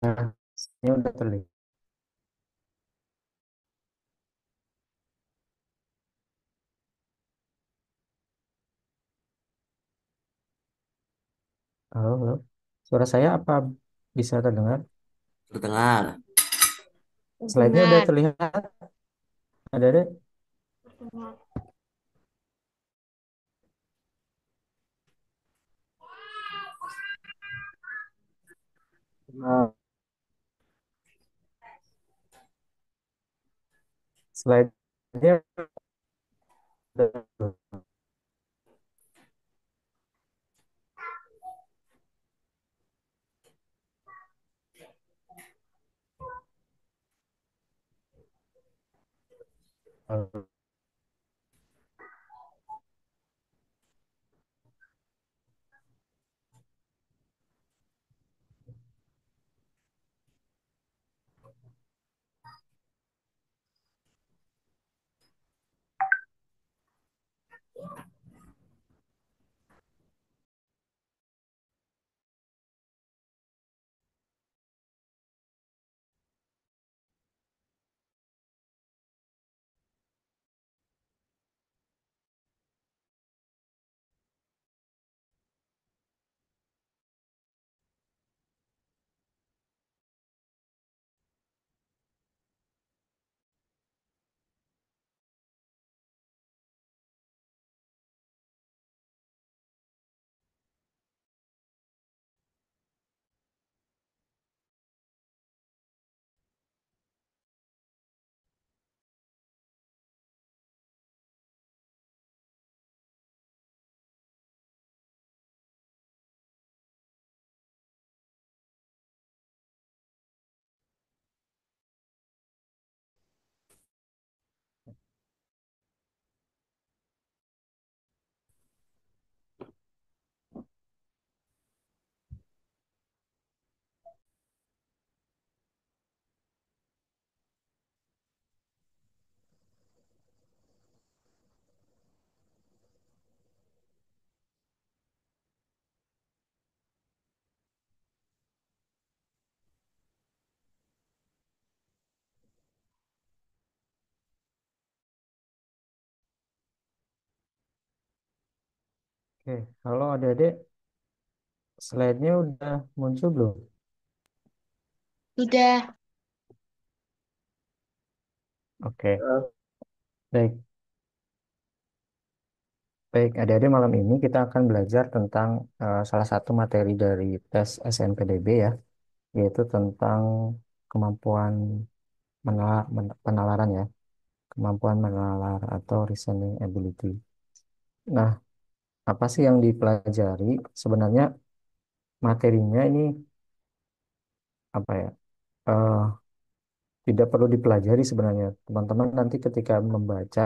Ini udah terlihat. Halo, halo. Suara saya apa bisa terdengar? Terdengar. Slide-nya udah Dengar. terlihat. Ada. Nah, slide-nya udah. Oke, halo adik-adik. Slide-nya udah muncul belum? Sudah. Oke, baik. Baik, adik-adik malam ini kita akan belajar tentang salah satu materi dari tes SNPDB ya, yaitu tentang kemampuan penalaran ya, kemampuan menalar atau reasoning ability. Nah, apa sih yang dipelajari? Sebenarnya materinya ini apa ya? eh, Tidak perlu dipelajari sebenarnya. Teman-teman nanti ketika membaca,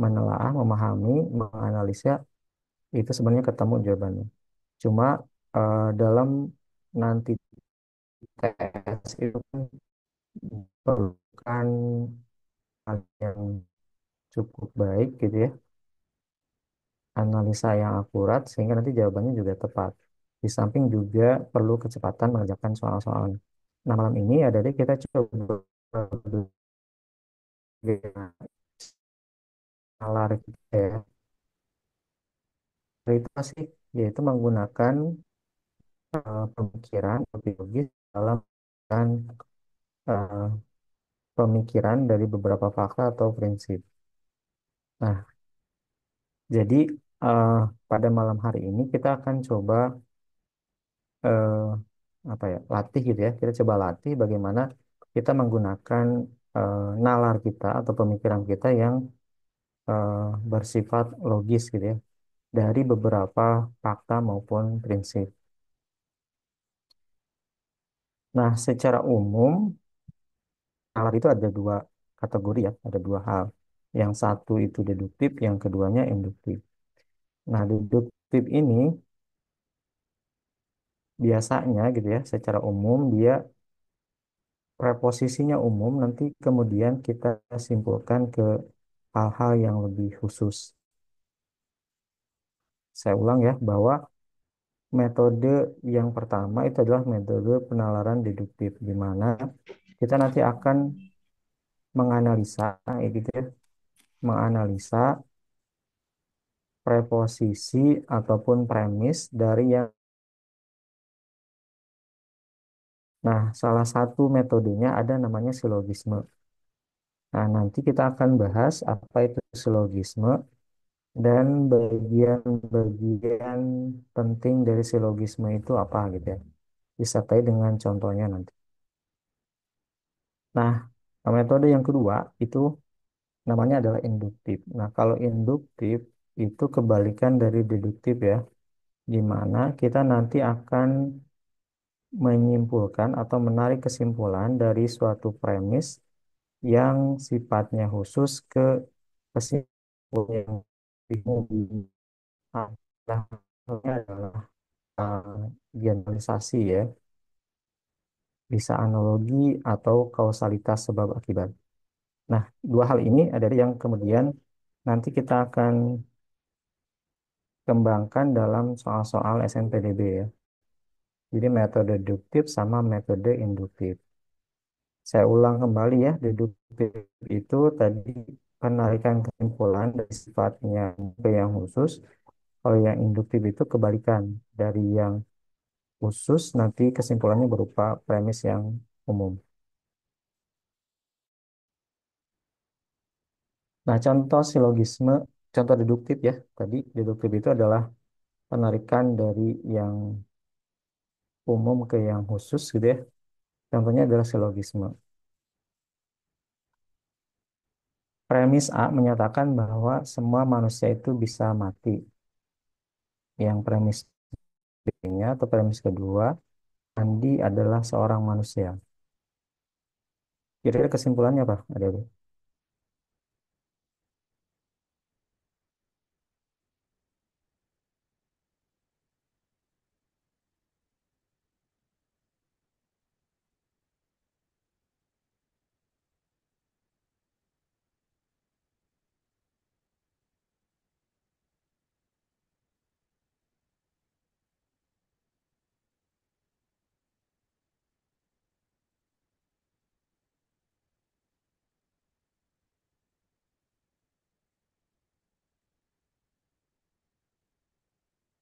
menelaah, memahami, menganalisa, itu sebenarnya ketemu jawabannya. Cuma dalam nanti tes itu kan diperlukan hal yang cukup baik gitu ya, analisa yang akurat sehingga nanti jawabannya juga tepat. Di samping juga perlu kecepatan mengerjakan soal-soal. Nah, malam ini ada deh kita coba nalar kita ya. Itu sih yaitu menggunakan pemikiran lebih logis dalam kan pemikiran dari beberapa fakta atau prinsip. Nah, jadi eh, pada malam hari ini kita akan coba eh, apa ya latih gitu ya. Kita coba latih bagaimana kita menggunakan nalar kita atau pemikiran kita yang eh, bersifat logis gitu ya dari beberapa fakta maupun prinsip. Nah, secara umum nalar itu ada dua kategori ya, ada dua hal. Yang satu itu deduktif, yang keduanya induktif. Nah, deduktif ini biasanya gitu ya, secara umum dia preposisinya umum, nanti kemudian kita simpulkan ke hal-hal yang lebih khusus. Saya ulang ya, bahwa metode yang pertama itu adalah metode penalaran deduktif, di mana kita nanti akan menganalisa, gitu ya, menganalisa preposisi ataupun premis dari yang. Nah, salah satu metodenya ada namanya silogisme. Nah, nanti kita akan bahas apa itu silogisme dan bagian-bagian penting dari silogisme itu apa gitu ya. Disertai dengan contohnya nanti. Nah, metode yang kedua itu namanya adalah induktif. Nah, kalau induktif itu kebalikan dari deduktif ya, di mana kita nanti akan menyimpulkan atau menarik kesimpulan dari suatu premis yang sifatnya khusus ke kesimpulan yang umum. Nah, ini adalah generalisasi ya, bisa analogi atau kausalitas sebab akibat. Nah, dua hal ini adalah yang kemudian nanti kita akan kembangkan dalam soal-soal SNPDB ya. Jadi metode deduktif sama metode induktif. Saya ulang kembali ya, deduktif itu tadi penarikan kesimpulan dari sifatnya ke yang khusus. Kalau yang induktif itu kebalikan dari yang khusus, nanti kesimpulannya berupa premis yang umum. Nah, contoh silogisme, contoh deduktif ya. Tadi deduktif itu adalah penarikan dari yang umum ke yang khusus gitu ya. Contohnya adalah silogisme. Premis A menyatakan bahwa semua manusia itu bisa mati. Yang premis B-nya atau premis kedua, Andi adalah seorang manusia. Kira-kira kesimpulannya apa? Ada.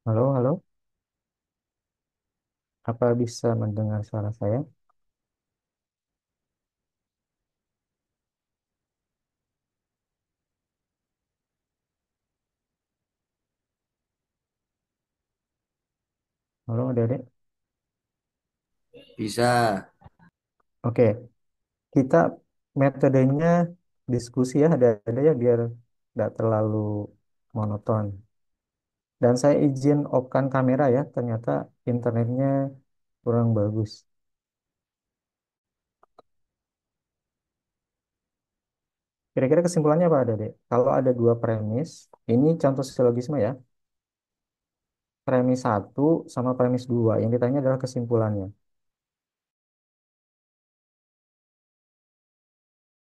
Halo, halo. Apa bisa mendengar suara saya? Halo, Dede. Bisa. Oke, kita metodenya diskusi ya, ada ya biar tidak terlalu monoton. Dan saya izin off-kan kamera ya, ternyata internetnya kurang bagus. Kira-kira kesimpulannya apa, Dede? Kalau ada dua premis, ini contoh silogisme ya, premis satu sama premis dua, yang ditanya adalah kesimpulannya.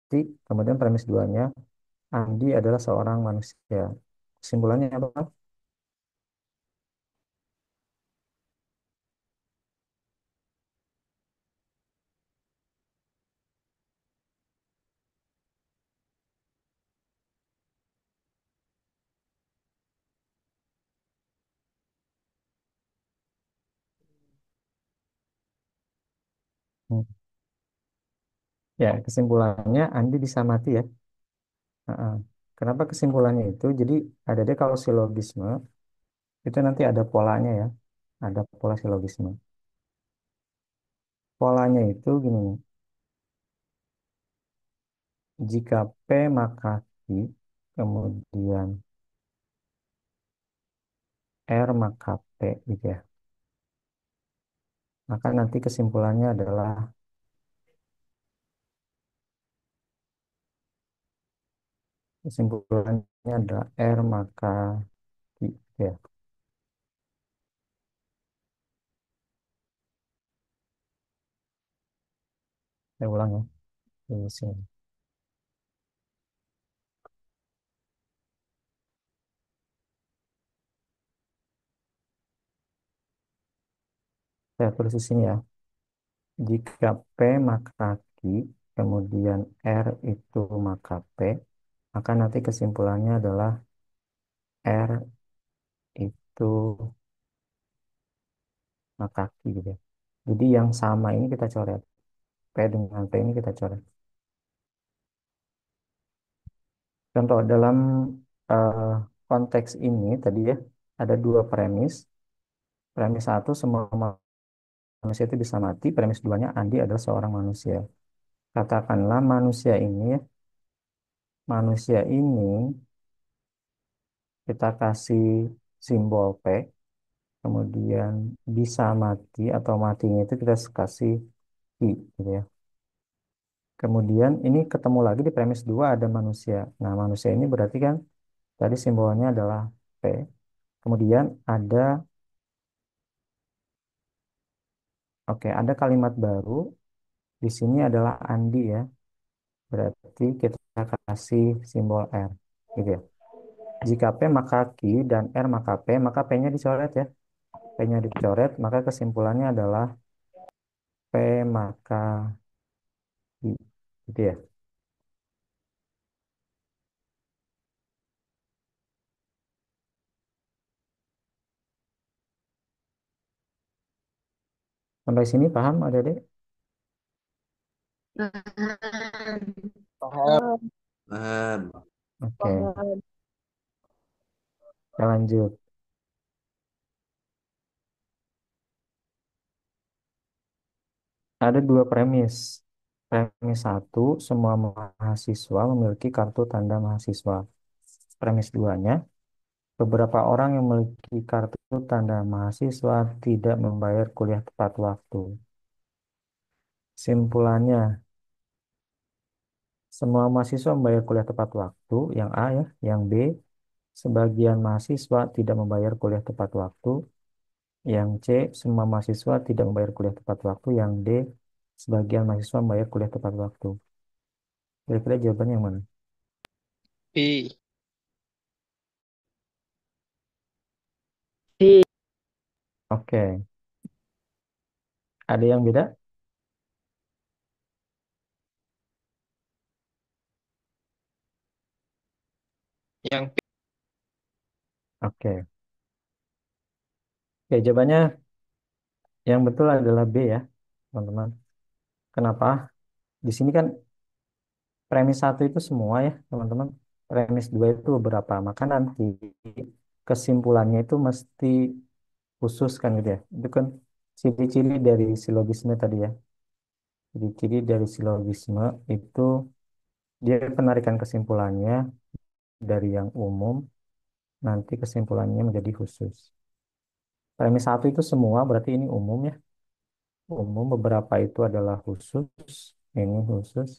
Jadi, kemudian premis duanya, Andi adalah seorang manusia. Kesimpulannya apa? Hmm. Ya, kesimpulannya Andi bisa mati ya. Heeh. Kenapa kesimpulannya itu? Jadi ada deh kalau silogisme itu nanti ada polanya ya. Ada pola silogisme. Polanya itu gini nih. Jika P maka Q, kemudian R maka P gitu ya. Maka nanti kesimpulannya adalah kesimpulannya adalah R maka Q gitu ya. Saya ulang ya. Di sini. Saya tulis di sini ya. Jika P maka Q, kemudian R itu maka P, maka nanti kesimpulannya adalah R itu maka Q gitu ya. Jadi yang sama ini kita coret. P dengan P ini kita coret. Contoh dalam eh, konteks ini tadi ya, ada dua premis. Premis satu, semua manusia itu bisa mati. Premis duanya, Andi adalah seorang manusia. Katakanlah manusia ini kita kasih simbol P, kemudian bisa mati atau matinya itu kita kasih I, gitu ya. Kemudian ini ketemu lagi di premis 2 ada manusia. Nah, manusia ini berarti kan tadi simbolnya adalah P. Kemudian ada kalimat baru. Di sini adalah Andi ya. Berarti kita kasih simbol R, gitu ya. Jika P maka Q dan R maka P, maka P-nya dicoret ya. P-nya dicoret, maka kesimpulannya adalah P maka Q, gitu ya. Sampai sini paham, Adik-adik? Paham. Paham. Oke, kita lanjut. Ada dua premis. Premis satu, semua mahasiswa memiliki kartu tanda mahasiswa. Premis duanya, beberapa orang yang memiliki kartu tanda mahasiswa tidak membayar kuliah tepat waktu. Simpulannya, semua mahasiswa membayar kuliah tepat waktu, yang A ya, yang B, sebagian mahasiswa tidak membayar kuliah tepat waktu, yang C, semua mahasiswa tidak membayar kuliah tepat waktu, yang D, sebagian mahasiswa membayar kuliah tepat waktu. Kira-kira jawabannya yang mana? B. B. Oke, ada yang beda? Yang B. Oke, oke, jawabannya yang betul adalah B ya, teman-teman. Kenapa? Di sini kan premis satu itu semua ya, teman-teman. Premis dua itu beberapa. Maka nanti kesimpulannya itu mesti khusus kan gitu ya. Itu kan ciri-ciri dari silogisme tadi ya. Ciri-ciri dari silogisme itu dia penarikan kesimpulannya dari yang umum, nanti kesimpulannya menjadi khusus. Premis satu itu semua, berarti ini umum ya. Umum, beberapa itu adalah khusus. Ini khusus.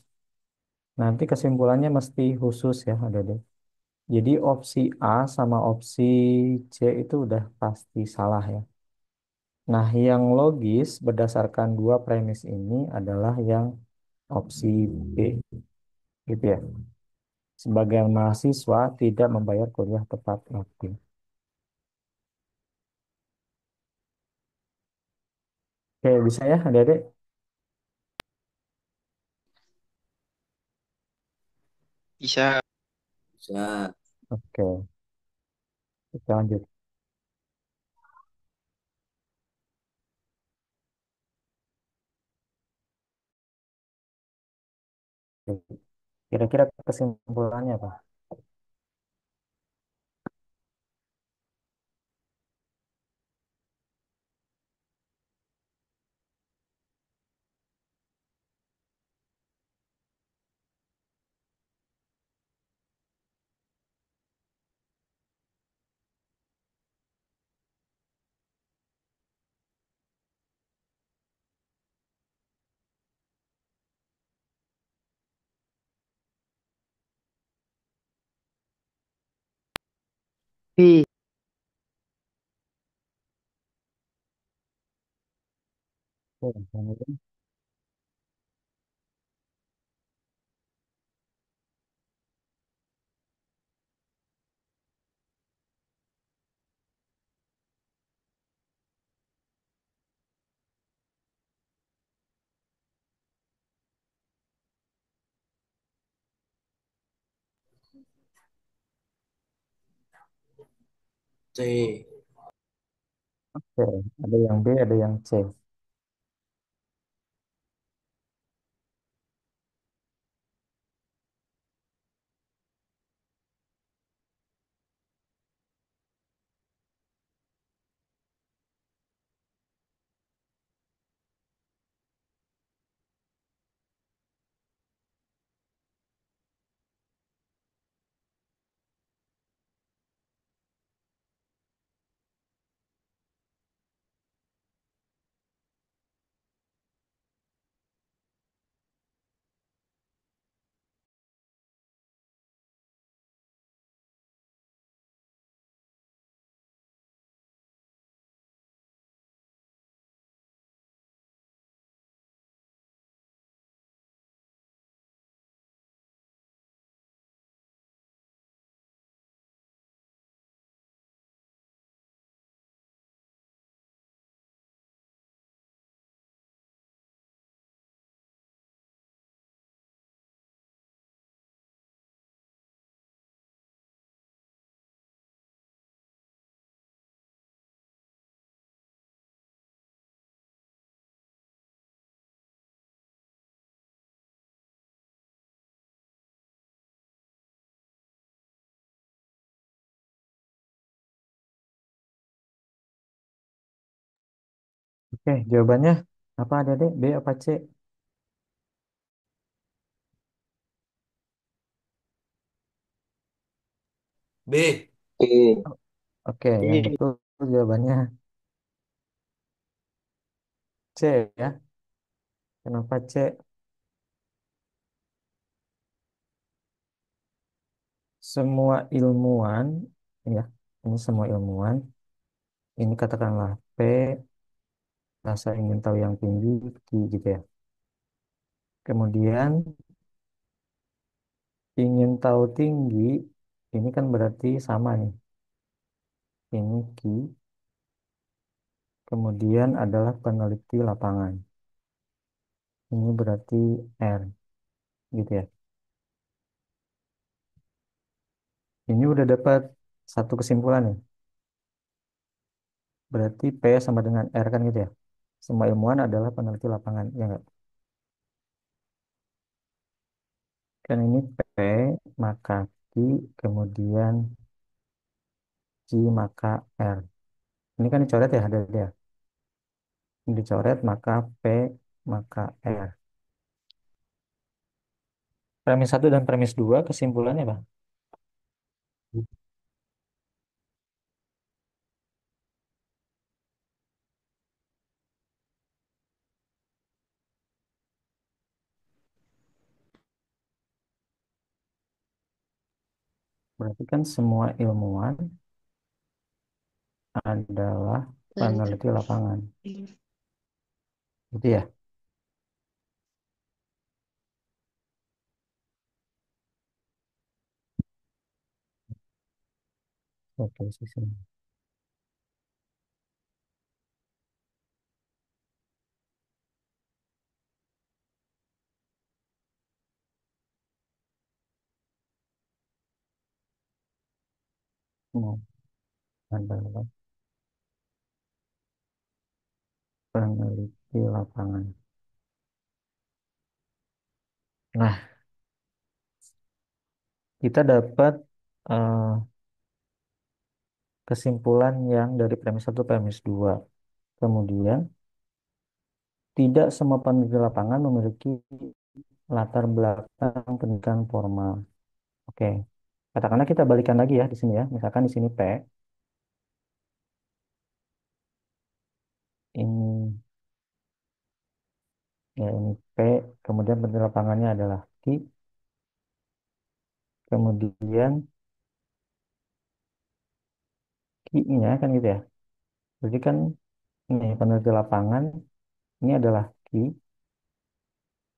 Nanti kesimpulannya mesti khusus ya, ada deh. Jadi opsi A sama opsi C itu udah pasti salah ya. Nah, yang logis berdasarkan dua premis ini adalah yang opsi B, gitu ya. Sebagian mahasiswa tidak membayar kuliah tepat waktu. Oke, bisa ya, adik-adik? Bisa. Bisa. Oke, kita lanjut. Kira-kira kesimpulannya apa? B. Oke, kemudian. Oke, ada yang B, ada yang C. Oke, jawabannya apa ada deh? B apa C? B. B. Oke, yang B. betul jawabannya C ya. Kenapa C? Semua ilmuwan, ya, ini semua ilmuwan, ini katakanlah P, rasa ingin tahu yang tinggi, Q gitu ya. Kemudian ingin tahu tinggi, ini kan berarti sama nih. Ini Q, kemudian adalah peneliti lapangan. Ini berarti R, gitu ya. Ini udah dapat satu kesimpulan nih. Berarti P sama dengan R kan gitu ya. Semua ilmuwan adalah peneliti lapangan, ya nggak? Kan ini P, maka Q, kemudian Q maka R. Ini kan dicoret ya, ada dia. Ini dicoret, maka P, maka R. Premis satu dan premis 2 kesimpulannya apa? Berarti kan semua ilmuwan adalah peneliti lapangan. Gitu ya? Oke, sisi. Semua adalah peneliti lapangan. Nah, kita dapat eh, kesimpulan yang dari premis satu premis 2. Kemudian, tidak semua peneliti lapangan memiliki latar belakang pendidikan formal. Oke, katakanlah kita balikan lagi ya di sini ya. Misalkan di sini P, ini ya ini P, kemudian peneliti lapangannya adalah Q, kemudian Q-nya kan gitu ya. Jadi kan ini peneliti lapangan ini adalah Q,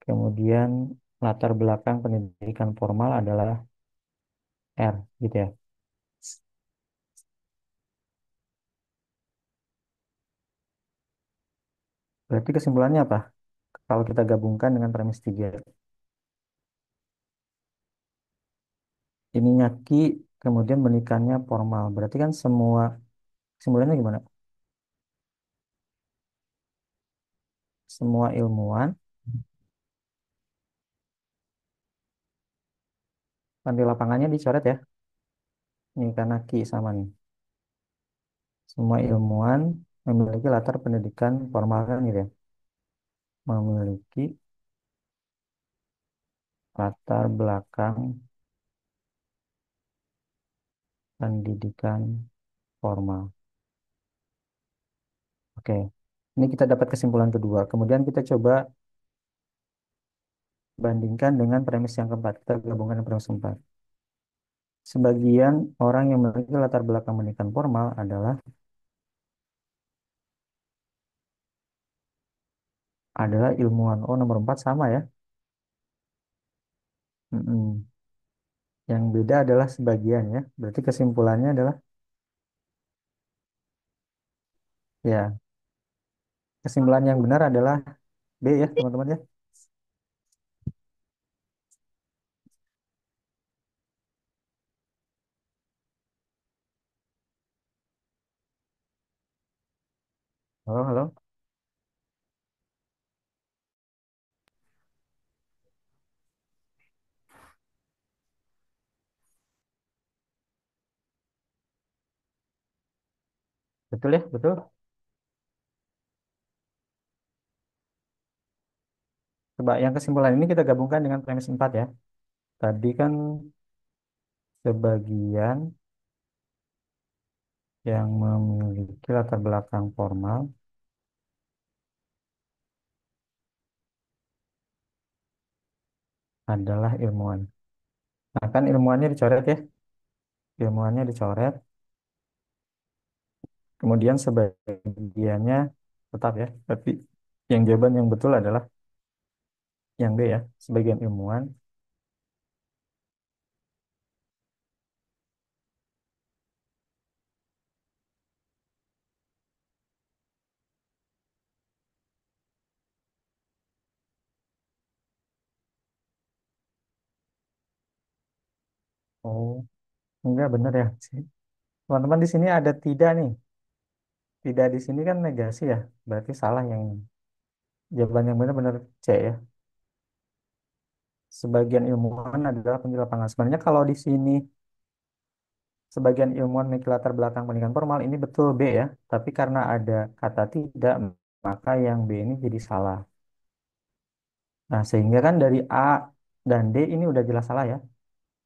kemudian latar belakang pendidikan formal adalah R gitu ya. Berarti kesimpulannya apa? Kalau kita gabungkan dengan premis 3. Ininya Ki, kemudian pendidikannya formal. Berarti kan semua Kesimpulannya gimana? Semua ilmuwan, kan di lapangannya dicoret ya. Ini karena Ki sama nih. Semua ilmuwan memiliki latar pendidikan formal kan gitu ya. Memiliki latar belakang pendidikan formal. Oke. Ini kita dapat kesimpulan kedua. Kemudian kita coba bandingkan dengan premis yang keempat. Kita gabungkan dengan premis keempat. Sebagian orang yang memiliki latar belakang pendidikan formal adalah ilmuwan. Oh, nomor 4 sama ya. Mm-mm. Yang beda adalah sebagian ya. Berarti kesimpulannya adalah ya, kesimpulan yang benar adalah B ya, teman-teman ya. Halo, halo. Betul ya, betul. Coba yang kesimpulan ini kita gabungkan dengan premis 4 ya. Tadi kan sebagian yang memiliki latar belakang formal adalah ilmuwan. Nah, kan ilmuwannya dicoret ya. Ilmuwannya dicoret. Kemudian sebagiannya tetap ya. Tapi yang jawaban yang betul adalah yang B ya. Sebagian ilmuwan. Oh, enggak benar ya. Teman-teman di sini ada tidak nih. Tidak di sini kan negasi ya. Berarti salah yang jawaban yang benar-benar C ya. Sebagian ilmuwan adalah penjual lapangan. Sebenarnya kalau di sini sebagian ilmuwan memiliki latar belakang pendidikan formal ini betul B ya. Tapi karena ada kata tidak, maka yang B ini jadi salah. Nah, sehingga kan dari A dan D ini udah jelas salah ya.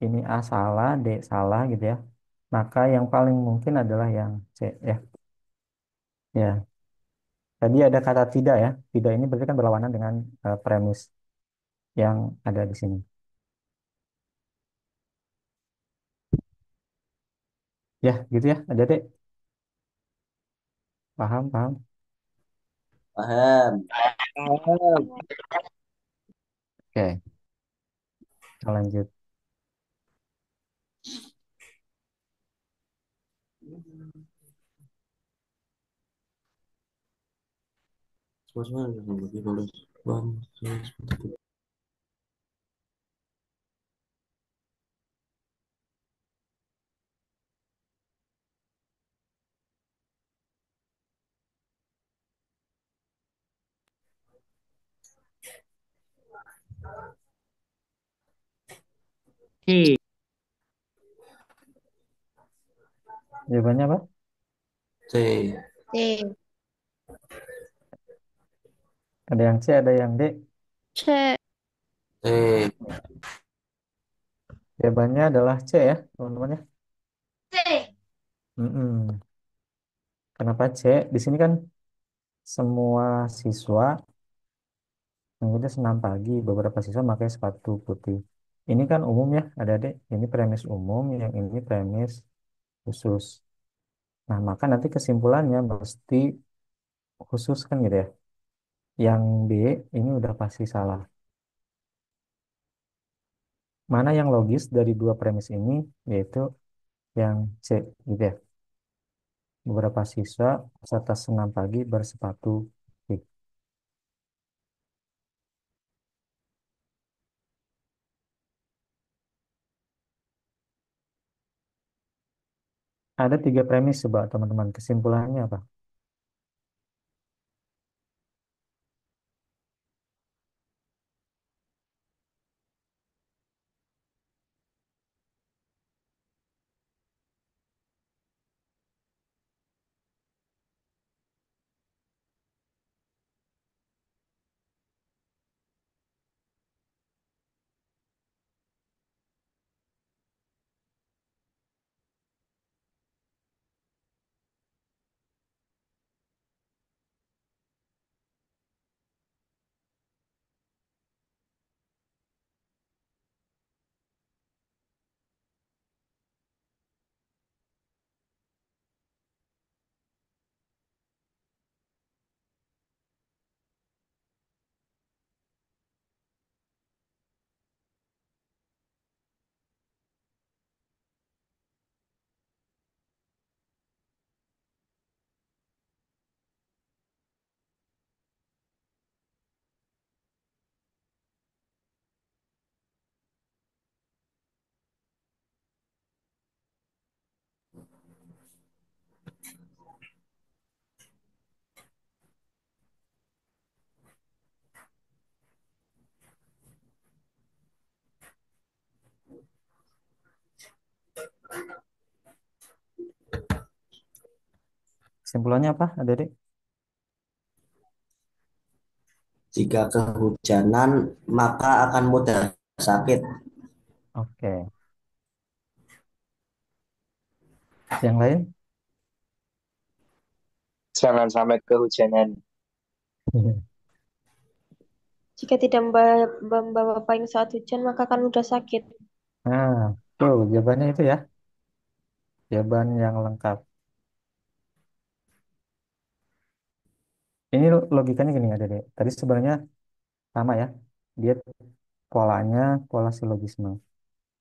Ini A salah, D salah gitu ya. Maka yang paling mungkin adalah yang C ya. Ya, tadi ada kata tidak ya. Tidak ini berarti kan berlawanan dengan premis yang ada di sini. Ya, gitu ya. Ada deh. Paham, paham. Paham. Oke, kita lanjut. C. Jawabannya apa? C. C. Ada yang C, ada yang D. C. C. Jawabannya adalah C ya, teman-teman ya. C. Mm-mm. Kenapa C? Di sini kan semua siswa mengikuti senam pagi, beberapa siswa pakai sepatu putih. Ini kan umum ya, ada adik. Ini premis umum, yang ini premis khusus. Nah, maka nanti kesimpulannya mesti khusus kan gitu ya. Yang B ini udah pasti salah. Mana yang logis dari dua premis ini? Yaitu yang C gitu ya. Beberapa siswa peserta senam pagi bersepatu putih. Ada tiga premis coba teman-teman. Kesimpulannya apa? Kesimpulannya apa, adik-adik? Jika kehujanan, maka akan mudah sakit. Oke. Yang lain? Jangan sampai kehujanan. Jika tidak membawa payung saat hujan, maka akan mudah sakit. Nah, tuh jawabannya itu ya. Jawaban yang lengkap. Ini logikanya gini ya, Dede. Tadi sebenarnya sama ya. Dia polanya, pola silogisme.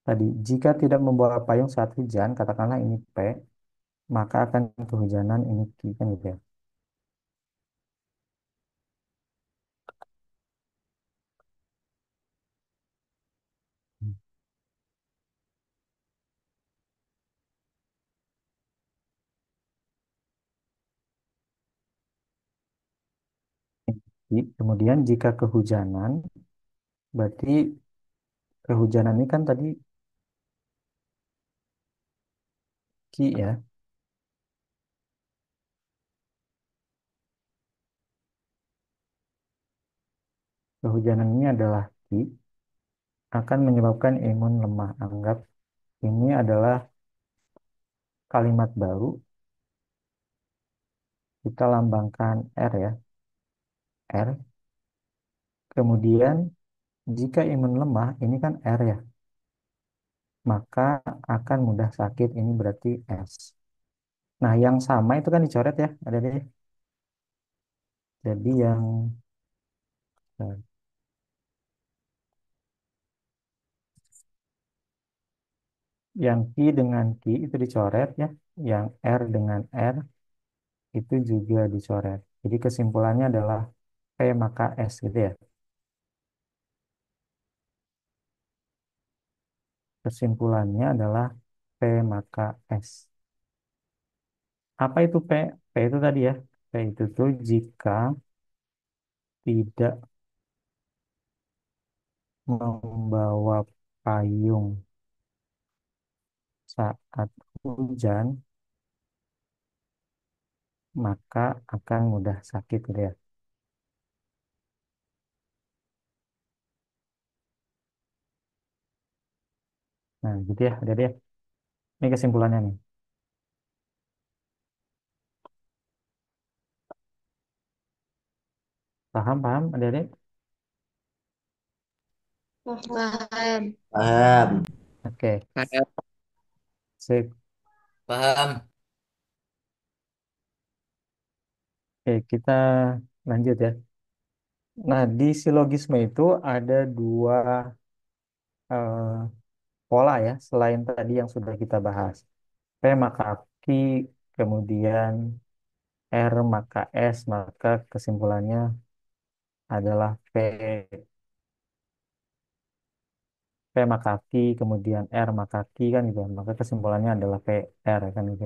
Tadi, jika tidak membawa payung saat hujan, katakanlah ini P, maka akan kehujanan ini Q, kan gitu ya. Kemudian jika kehujanan, berarti kehujanan ini kan tadi Q ya. Kehujanan ini adalah Q, akan menyebabkan imun lemah. Anggap ini adalah kalimat baru, kita lambangkan R ya. R. Kemudian jika imun lemah, ini kan R ya, maka akan mudah sakit. Ini berarti S. Nah, yang sama itu kan dicoret ya, ada deh. Jadi yang Q dengan Q itu dicoret ya, yang R dengan R itu juga dicoret. Jadi kesimpulannya adalah P maka S gitu ya. Kesimpulannya adalah P maka S. Apa itu P? P itu tadi ya. P itu tuh jika tidak membawa payung saat hujan, maka akan mudah sakit gitu ya. Nah, gitu ya, ada deh. Ini kesimpulannya nih. Paham, paham, ada deh. Paham. Paham, Oke, Paham. sip. paham. Oke, kita lanjut ya. Nah, di silogisme itu ada dua eh, pola ya, selain tadi yang sudah kita bahas. P maka Q, kemudian R maka S, maka kesimpulannya adalah P maka Q, kemudian R maka Q kan gitu. Maka kesimpulannya adalah PR kan gitu.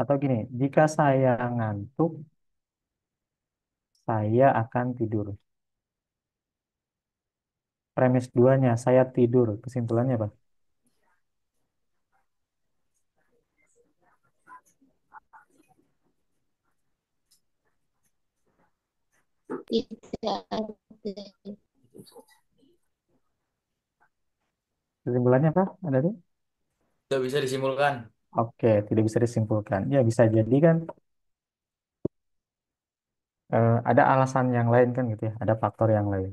Atau gini, jika saya ngantuk, saya akan tidur. Premis duanya, saya tidur. Kesimpulannya apa? Tidak ada. Kesimpulannya apa? Ada tuh? Tidak bisa disimpulkan. Oke, tidak bisa disimpulkan. Ya, bisa jadi kan ada alasan yang lain kan gitu ya, ada faktor yang lain.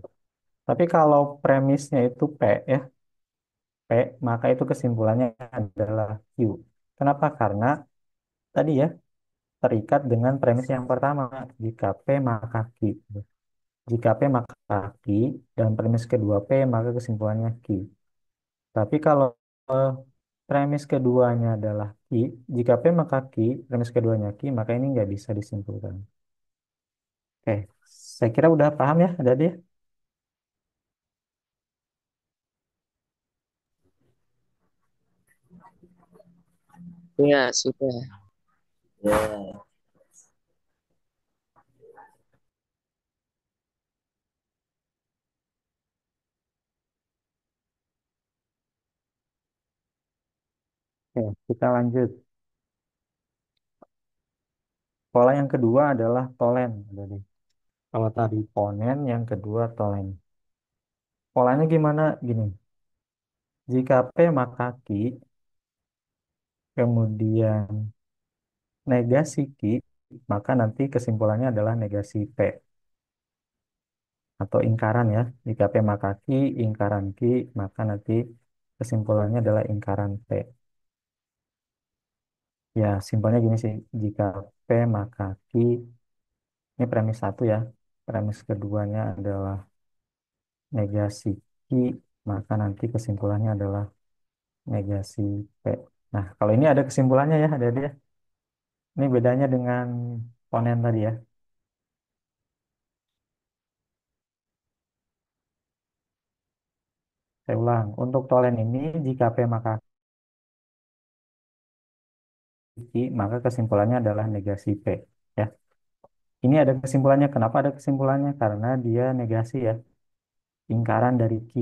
Tapi kalau premisnya itu P ya, P, maka itu kesimpulannya adalah Q. Kenapa? Karena tadi ya, terikat dengan premis yang pertama, jika P maka Q. Jika P maka Q, dan premis kedua P, maka kesimpulannya Q. Tapi kalau eh, premis keduanya adalah Q, jika P maka Q, premis keduanya Q, maka ini nggak bisa disimpulkan. Oke, saya kira udah paham ya, ada dia. Ya, sudah. Ya, Oke, kita lanjut. Pola yang kedua adalah tolen. Jadi, kalau tadi ponen, yang kedua tolen. Polanya gimana? Gini, jika P maka Q, kemudian negasi Q, maka nanti kesimpulannya adalah negasi P. Atau ingkaran ya. Jika P maka Q, ingkaran Q, maka nanti kesimpulannya adalah ingkaran P. Ya, simpelnya gini sih. Jika P maka Q, ini premis satu ya. Premis keduanya adalah negasi Q, maka nanti kesimpulannya adalah negasi P. Nah, kalau ini ada kesimpulannya ya, ada dia. Ini bedanya dengan ponen tadi ya. Saya ulang, untuk tolen ini jika P maka Q, maka kesimpulannya adalah negasi P. Ya, ini ada kesimpulannya. Kenapa ada kesimpulannya? Karena dia negasi ya, ingkaran dari Q.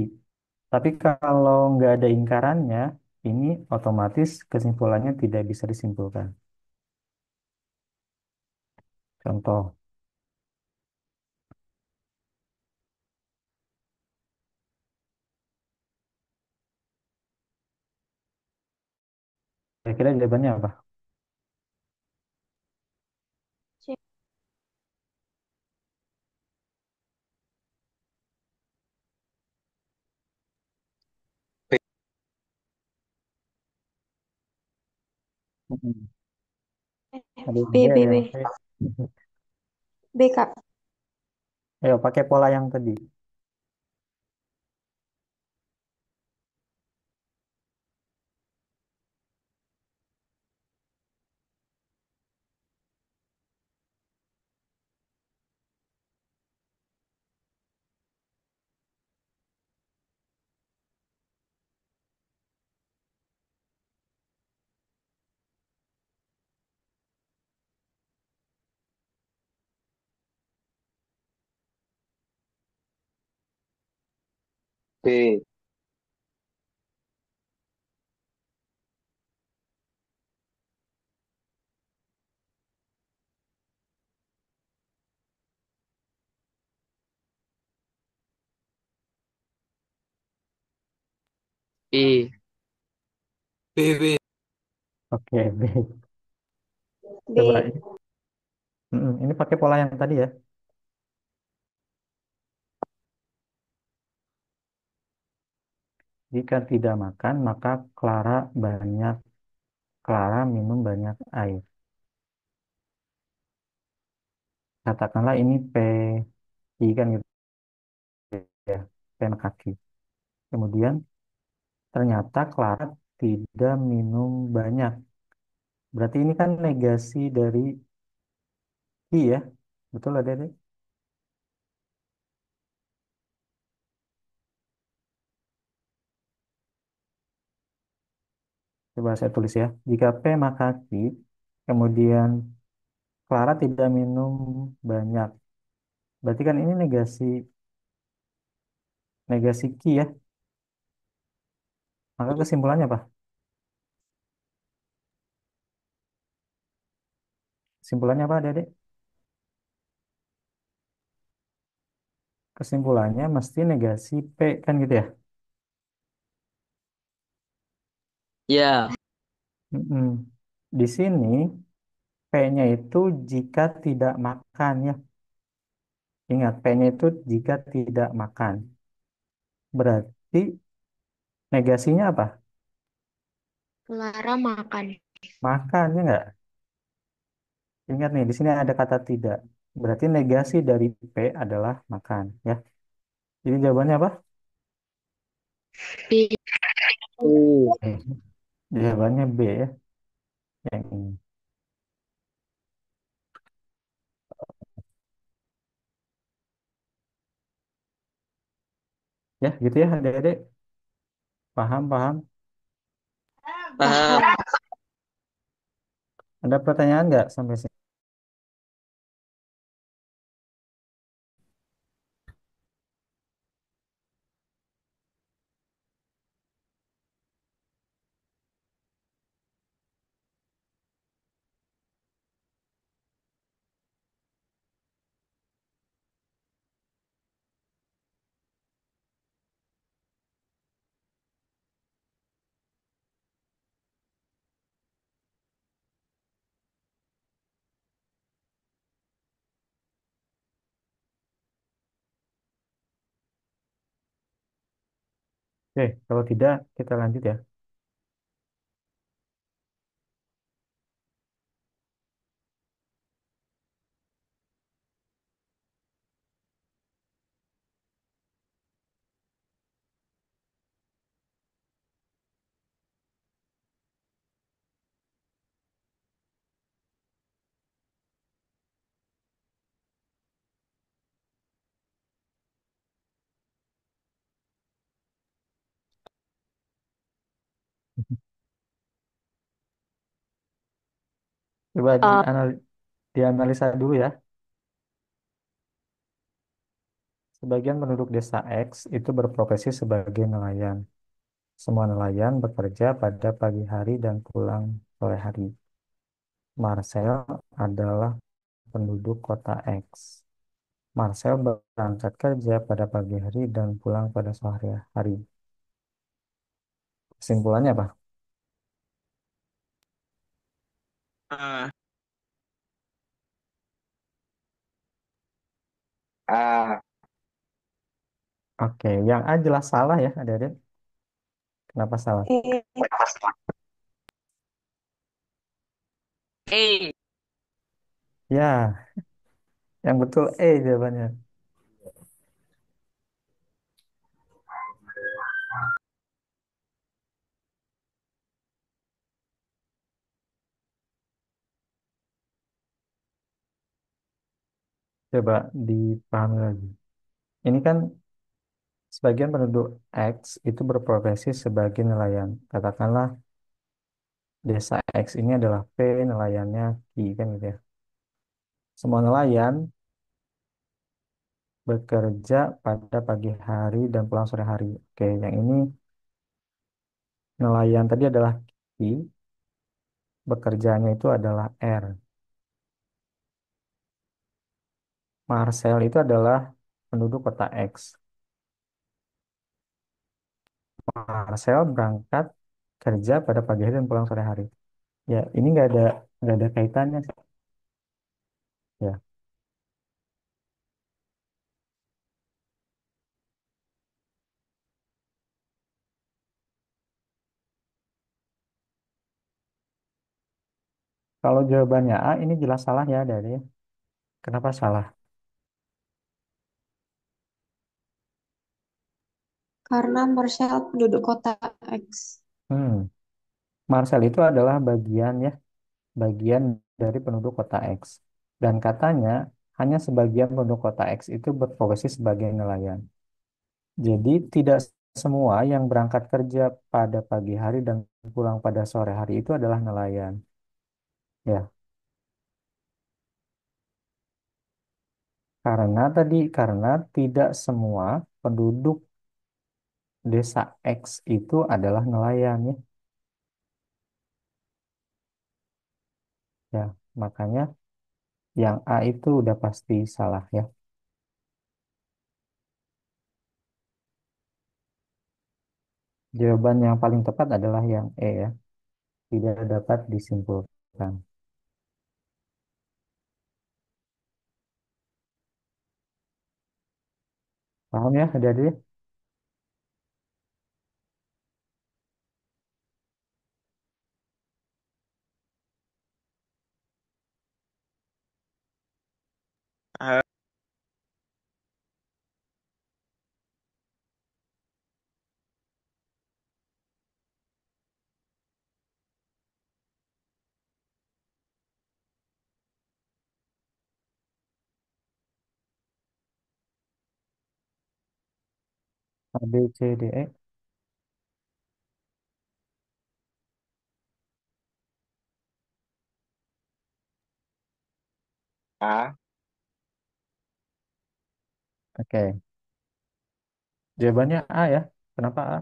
Tapi kalau nggak ada ingkarannya, ini otomatis kesimpulannya tidak bisa disimpulkan. Contoh, kira-kira jawabannya apa? C. Mm-mm. Ada yang B, B, ada B, yang B. C. B, Kak. Ayo pakai pola yang tadi. B. B. B, B. Oke, B. Coba B. ini pakai pola yang tadi ya. Jika tidak makan, maka Clara minum banyak air. Katakanlah ini P kan gitu ya, P maka Q. Kemudian ternyata Clara tidak minum banyak. Berarti ini kan negasi dari Q ya. Betul ada deh. Coba saya tulis ya. Jika P maka Q, Kemudian Clara tidak minum banyak. Berarti kan ini negasi negasi ki ya. Maka kesimpulannya apa? Kesimpulannya apa, Adik? Kesimpulannya mesti negasi P kan gitu ya. Ya. Mm-mm. Di sini P-nya itu jika tidak makan ya. Ingat, P-nya itu jika tidak makan. Berarti negasinya apa? Clara makan. Makan ya nggak? Ingat nih, di sini ada kata tidak. Berarti negasi dari P adalah makan ya. Jadi jawabannya apa? B. B. Eh, jawabannya B ya. Yang ini. Ya, gitu ya adik-adik. Paham, paham. Paham. Paham. Ada pertanyaan nggak sampai sini? Oke, kalau tidak kita lanjut ya. Coba Uh, dianalisa dulu ya. Sebagian penduduk desa X itu berprofesi sebagai nelayan. Semua nelayan bekerja pada pagi hari dan pulang sore hari. Marcel adalah penduduk kota X. Marcel berangkat kerja pada pagi hari dan pulang pada sore hari. Kesimpulannya apa? A. A. Oke, yang A jelas salah ya, adik-adik. Kenapa salah? E. E. Ya, yang betul E jawabannya. Coba dipahami lagi. Ini kan sebagian penduduk X itu berprofesi sebagai nelayan. Katakanlah desa X ini adalah P, nelayannya Q, kan gitu ya. Semua nelayan bekerja pada pagi hari dan pulang sore hari. Oke, yang ini nelayan tadi adalah Q, bekerjanya itu adalah R. Marcel itu adalah penduduk kota X. Marcel berangkat kerja pada pagi hari dan pulang sore hari. Ya, ini nggak ada kaitannya sih. Ya, kalau jawabannya A, ini jelas salah ya dari. Kenapa salah? Karena Marcel penduduk kota X. Hmm, Marcel itu adalah bagian dari penduduk kota X. Dan katanya hanya sebagian penduduk kota X itu berprofesi sebagai nelayan. Jadi tidak semua yang berangkat kerja pada pagi hari dan pulang pada sore hari itu adalah nelayan. Ya. karena tidak semua penduduk desa X itu adalah nelayan ya. Ya, makanya yang A itu udah pasti salah ya. Jawaban yang paling tepat adalah yang E ya. Tidak dapat disimpulkan. Paham ya adik-adik? Ah, A, B, C, D, E. A. Oke, jawabannya A ya. Kenapa A?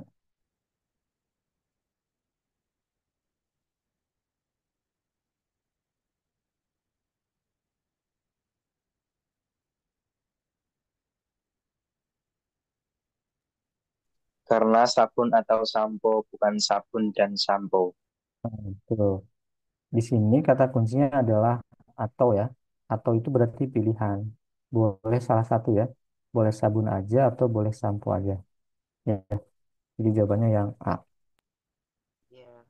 Karena sabun atau sampo bukan sabun dan sampo. Betul. Di sini kata kuncinya adalah atau ya. Atau itu berarti pilihan. Boleh salah satu ya. Boleh sabun aja atau boleh sampo aja. Ya, jadi jawabannya yang A. Ya.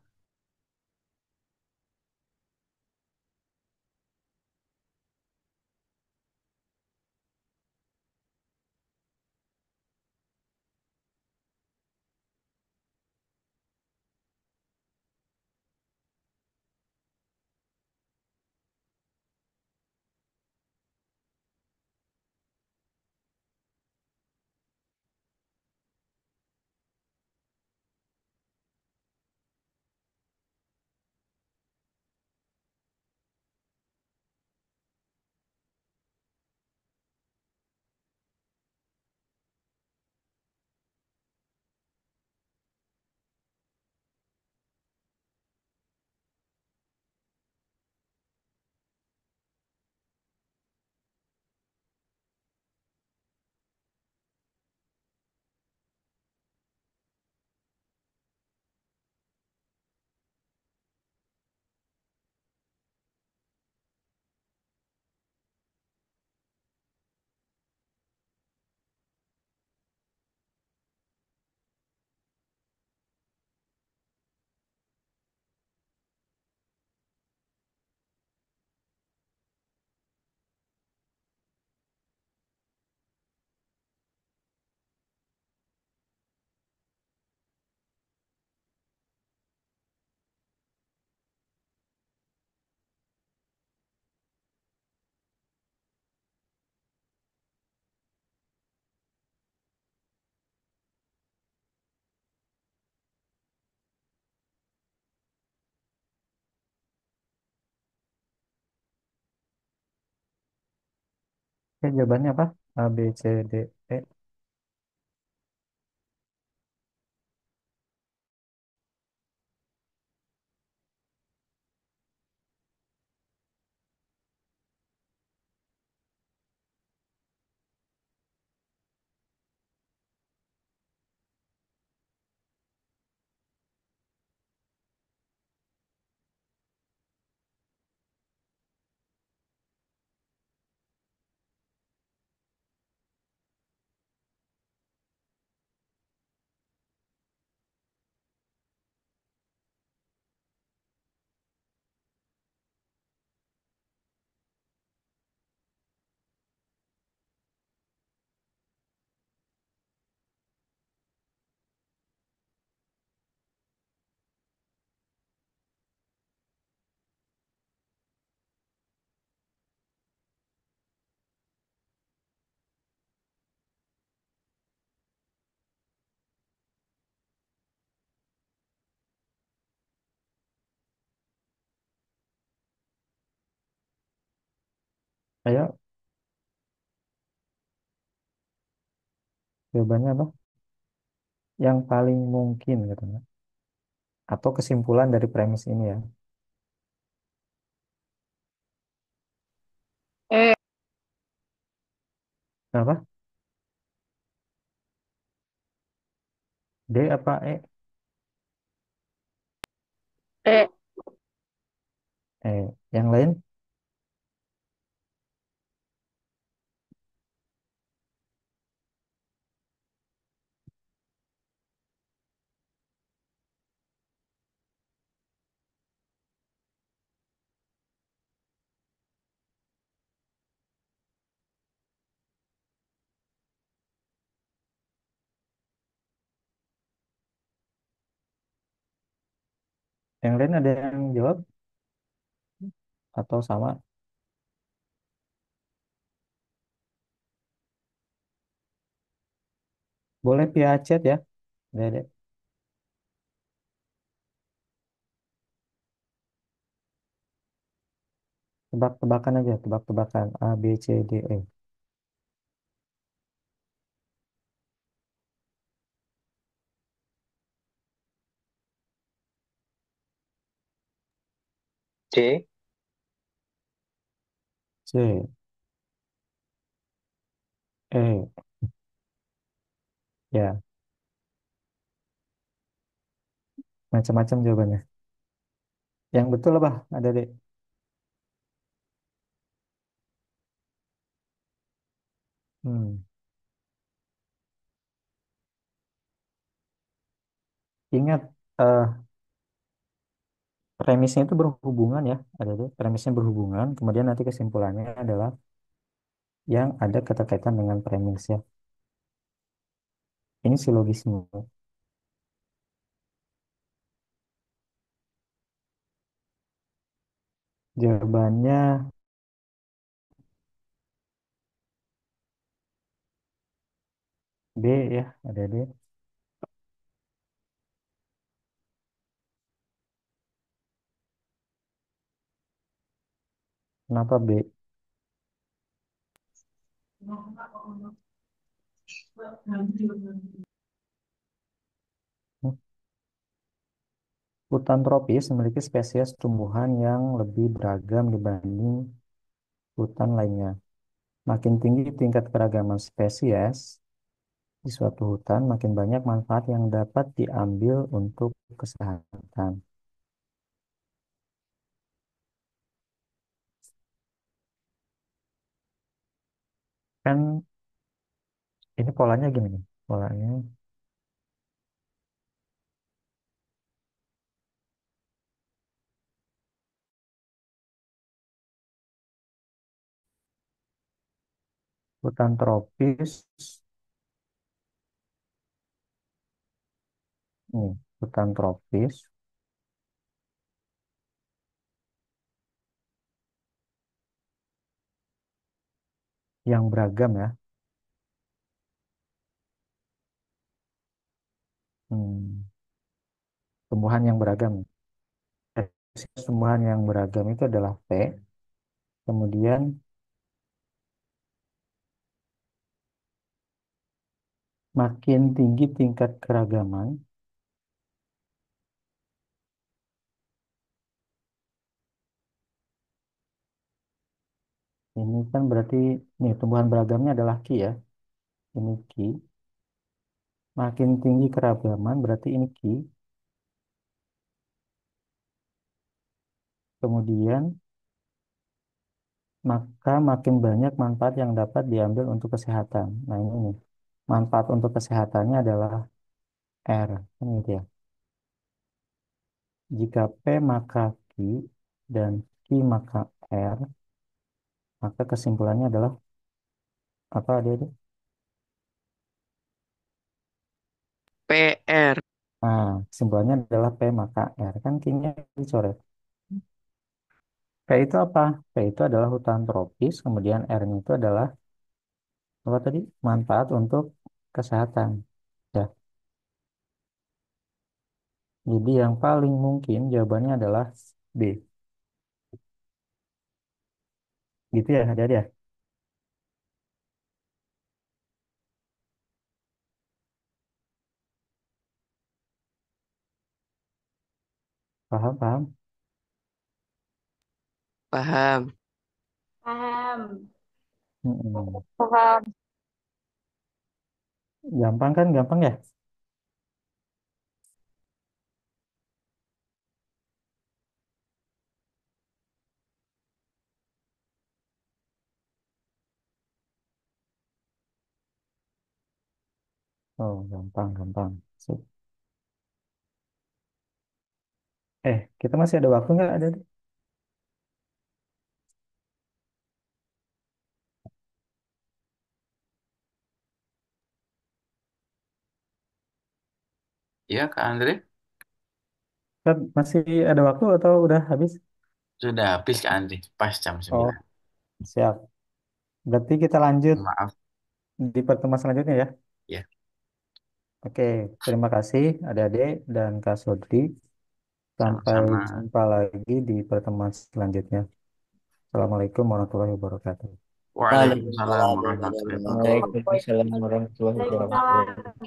Oke, jawabannya apa? A, B, C, D, E. Ayo, Jawabannya apa? Yang paling mungkin katanya. Atau kesimpulan dari premis ini ya. E. Apa? D apa E? E. E. Yang lain? Yang lain ada yang jawab? Atau sama? Boleh via chat ya. Dede. Tebak-tebakan aja. Tebak-tebakan. A, B, C, D, E. C. C, E. Ya, macam-macam jawabannya. Yang betul apa? Ada deh. Hmm. Ingat, eh, premisnya itu berhubungan ya. Ada deh. Premisnya berhubungan. Kemudian nanti kesimpulannya adalah yang ada keterkaitan dengan premis ya. Ini silogisme. Jawabannya B ya. Ada D. Kenapa B? Hmm. Hutan tropis memiliki spesies tumbuhan yang lebih beragam dibanding hutan lainnya. Makin tinggi tingkat keragaman spesies di suatu hutan, makin banyak manfaat yang dapat diambil untuk kesehatan. Kan ini polanya gini nih. Polanya hutan tropis, nih, hutan tropis yang beragam ya. Hmm, tumbuhan yang beragam. Spesies tumbuhan yang beragam itu adalah P. Kemudian makin tinggi tingkat keragaman, ini kan berarti nih tumbuhan beragamnya adalah Ki ya. Ini Ki. Makin tinggi keragaman berarti ini Ki. Kemudian maka makin banyak manfaat yang dapat diambil untuk kesehatan. Nah ini nih, manfaat untuk kesehatannya adalah R, kan gitu ya. Jika P maka Q dan Q maka R, maka kesimpulannya adalah apa ada itu? PR. Nah, kesimpulannya adalah P maka R, kan Q-nya dicoret. P itu apa? P itu adalah hutan tropis, kemudian R-nya itu adalah apa tadi? Manfaat untuk kesehatan. Ya, jadi yang paling mungkin jawabannya adalah B. Gitu ya, ada ya. Paham, paham. Paham. Paham. Mm-mm. Paham. Gampang kan? Gampang ya? Oh, gampang, gampang. Sip. Kita masih ada waktu nggak? Ada. Iya, Kak Andre. Kan masih ada waktu atau udah habis? Sudah habis, Kak Andre. Pas jam Oh, 9. siap. Berarti kita lanjut Maaf. di pertemuan selanjutnya ya. Ya. Oke, terima kasih adik-adik dan Kak Sodri. Sampai Sama-sama. jumpa lagi di pertemuan selanjutnya. Assalamualaikum warahmatullahi wabarakatuh. Waalaikumsalam Waalaikumsalam warahmatullahi warahmatullahi wabarakatuh. wabarakatuh. Waalaikumsalam warahmatullahi Waalaikumsalam. wabarakatuh.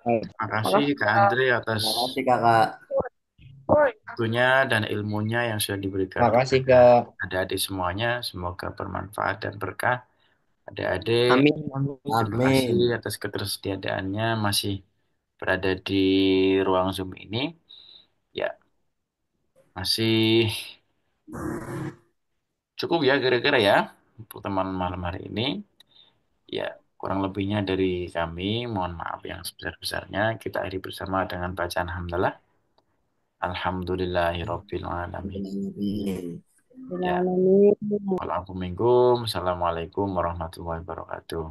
Terima kasih Kak Andre atas Makasih kakak. waktunya dan ilmunya yang sudah diberikan Makasih kepada kak. adik-adik semuanya. Semoga bermanfaat dan berkah. Adik-adik, Amin. terima kasih Amin. atas ketersediaannya masih berada di ruang Zoom ini. Ya, masih cukup ya kira-kira ya pertemuan malam hari ini. Ya, kurang lebihnya dari kami, mohon maaf yang sebesar-besarnya. Kita akhiri bersama dengan bacaan Alhamdulillah. Alhamdulillahirabbil alamin. Amin. Ya, Bismillahirrahmanirrahim. waalaikumsalam. Assalamualaikum warahmatullahi wabarakatuh.